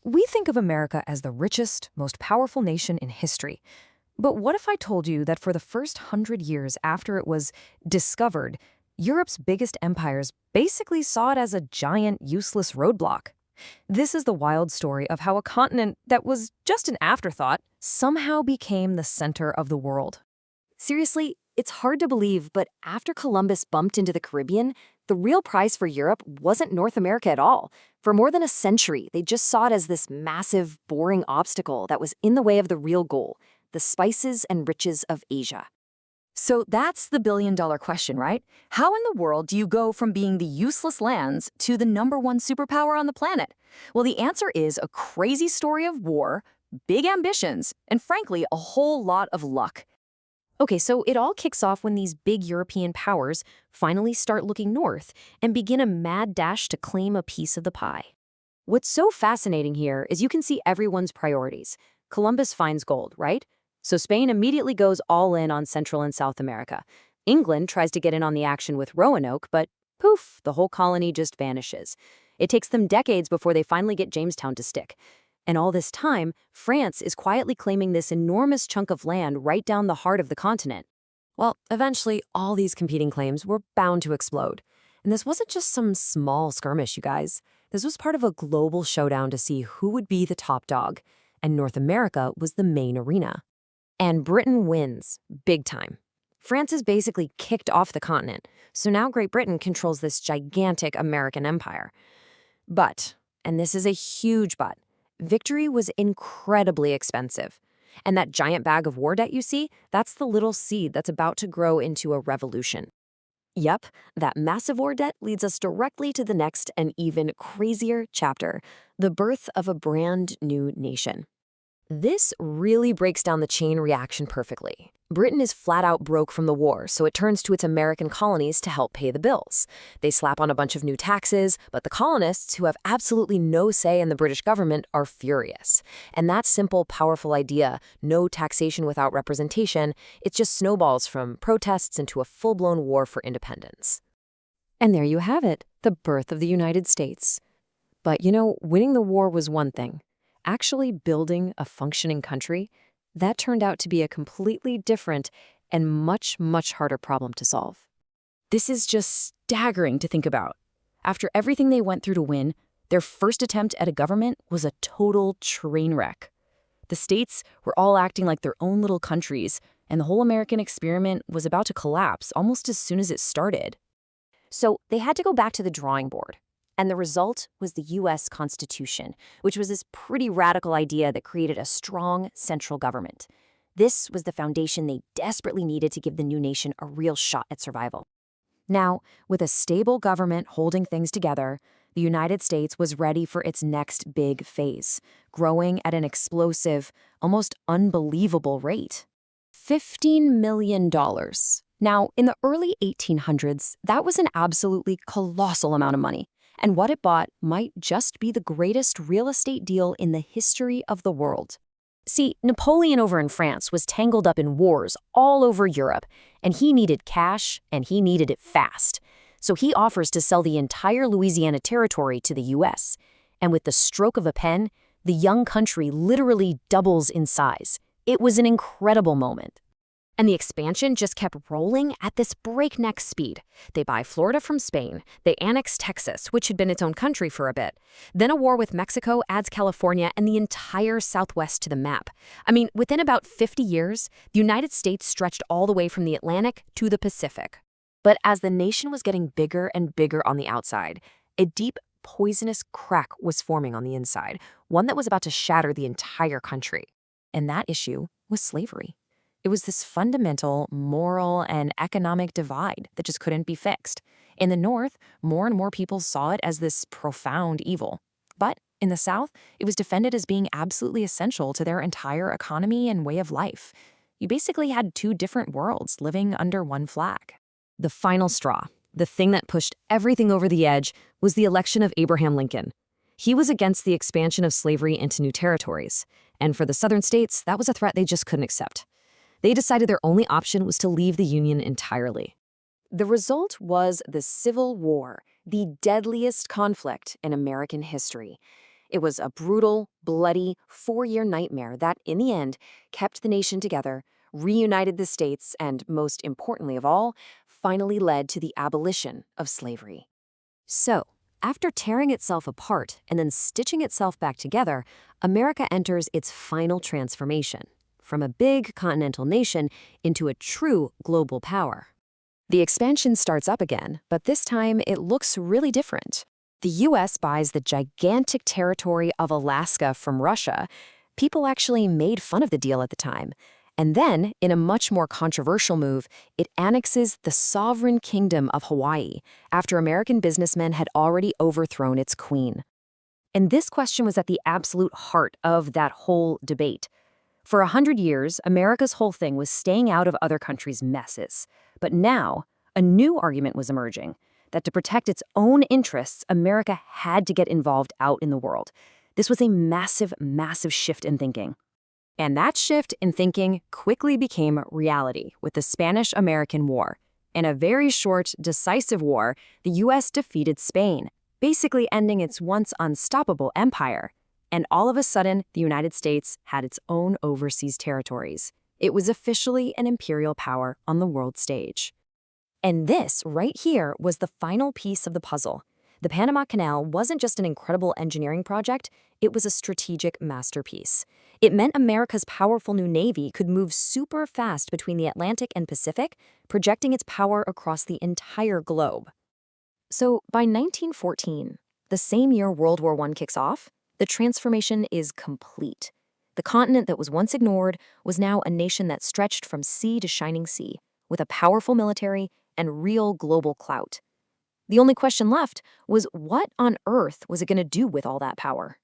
We think of America as the richest, most powerful nation in history. But what if I told you that for the first 100 years after it was discovered, Europe's biggest empires basically saw it as a giant, useless roadblock? This is the wild story of how a continent that was just an afterthought somehow became the center of the world. Seriously, it's hard to believe, but after Columbus bumped into the Caribbean, the real prize for Europe wasn't North America at all. For more than a century, they just saw it as this massive, boring obstacle that was in the way of the real goal, the spices and riches of Asia. So that's the billion-dollar question, right? How in the world do you go from being the useless lands to the #1 superpower on the planet? Well, the answer is a crazy story of war, big ambitions, and frankly, a whole lot of luck. Okay, so it all kicks off when these big European powers finally start looking north and begin a mad dash to claim a piece of the pie. What's so fascinating here is you can see everyone's priorities. Columbus finds gold, right? So Spain immediately goes all in on Central and South America. England tries to get in on the action with Roanoke, but poof, the whole colony just vanishes. It takes them decades before they finally get Jamestown to stick. And all this time, France is quietly claiming this enormous chunk of land right down the heart of the continent. Well, eventually, all these competing claims were bound to explode. And this wasn't just some small skirmish, you guys. This was part of a global showdown to see who would be the top dog. And North America was the main arena. And Britain wins, big time. France is basically kicked off the continent, so now Great Britain controls this gigantic American empire. But, and this is a huge but, victory was incredibly expensive. And that giant bag of war debt you see, that's the little seed that's about to grow into a revolution. Yep, that massive war debt leads us directly to the next and even crazier chapter, the birth of a brand new nation. This really breaks down the chain reaction perfectly. Britain is flat out broke from the war, so it turns to its American colonies to help pay the bills. They slap on a bunch of new taxes, but the colonists, who have absolutely no say in the British government, are furious. And that simple, powerful idea, no taxation without representation, it just snowballs from protests into a full-blown war for independence. And there you have it, the birth of the United States. But winning the war was one thing. Actually building a functioning country, that turned out to be a completely different and much, much harder problem to solve. This is just staggering to think about. After everything they went through to win, their first attempt at a government was a total train wreck. The states were all acting like their own little countries, and the whole American experiment was about to collapse almost as soon as it started. So they had to go back to the drawing board. And the result was the U.S. Constitution, which was this pretty radical idea that created a strong central government. This was the foundation they desperately needed to give the new nation a real shot at survival. Now, with a stable government holding things together, the United States was ready for its next big phase, growing at an explosive, almost unbelievable rate. $15 million. Now, in the early 1800s, that was an absolutely colossal amount of money. And what it bought might just be the greatest real estate deal in the history of the world. See, Napoleon over in France was tangled up in wars all over Europe, and he needed cash, and he needed it fast. So he offers to sell the entire Louisiana territory to the U.S. And with the stroke of a pen, the young country literally doubles in size. It was an incredible moment. And the expansion just kept rolling at this breakneck speed. They buy Florida from Spain. They annex Texas, which had been its own country for a bit. Then a war with Mexico adds California and the entire Southwest to the map. I mean, within about 50 years, the United States stretched all the way from the Atlantic to the Pacific. But as the nation was getting bigger and bigger on the outside, a deep, poisonous crack was forming on the inside, one that was about to shatter the entire country. And that issue was slavery. It was this fundamental moral and economic divide that just couldn't be fixed. In the North, more and more people saw it as this profound evil. But in the South, it was defended as being absolutely essential to their entire economy and way of life. You basically had two different worlds living under one flag. The final straw, the thing that pushed everything over the edge, was the election of Abraham Lincoln. He was against the expansion of slavery into new territories. And for the Southern states, that was a threat they just couldn't accept. They decided their only option was to leave the Union entirely. The result was the Civil War, the deadliest conflict in American history. It was a brutal, bloody, 4-year nightmare that, in the end, kept the nation together, reunited the states, and, most importantly of all, finally led to the abolition of slavery. So, after tearing itself apart and then stitching itself back together, America enters its final transformation, from a big continental nation into a true global power. The expansion starts up again, but this time it looks really different. The U.S. buys the gigantic territory of Alaska from Russia. People actually made fun of the deal at the time. And then, in a much more controversial move, it annexes the sovereign kingdom of Hawaii after American businessmen had already overthrown its queen. And this question was at the absolute heart of that whole debate. For 100 years, America's whole thing was staying out of other countries' messes. But now, a new argument was emerging, that to protect its own interests, America had to get involved out in the world. This was a massive, massive shift in thinking. And that shift in thinking quickly became reality with the Spanish-American War. In a very short, decisive war, the U.S. defeated Spain, basically ending its once unstoppable empire. And all of a sudden, the United States had its own overseas territories. It was officially an imperial power on the world stage. And this, right here, was the final piece of the puzzle. The Panama Canal wasn't just an incredible engineering project, it was a strategic masterpiece. It meant America's powerful new navy could move super fast between the Atlantic and Pacific, projecting its power across the entire globe. So by 1914, the same year World War I kicks off, the transformation is complete. The continent that was once ignored was now a nation that stretched from sea to shining sea, with a powerful military and real global clout. The only question left was what on earth was it going to do with all that power?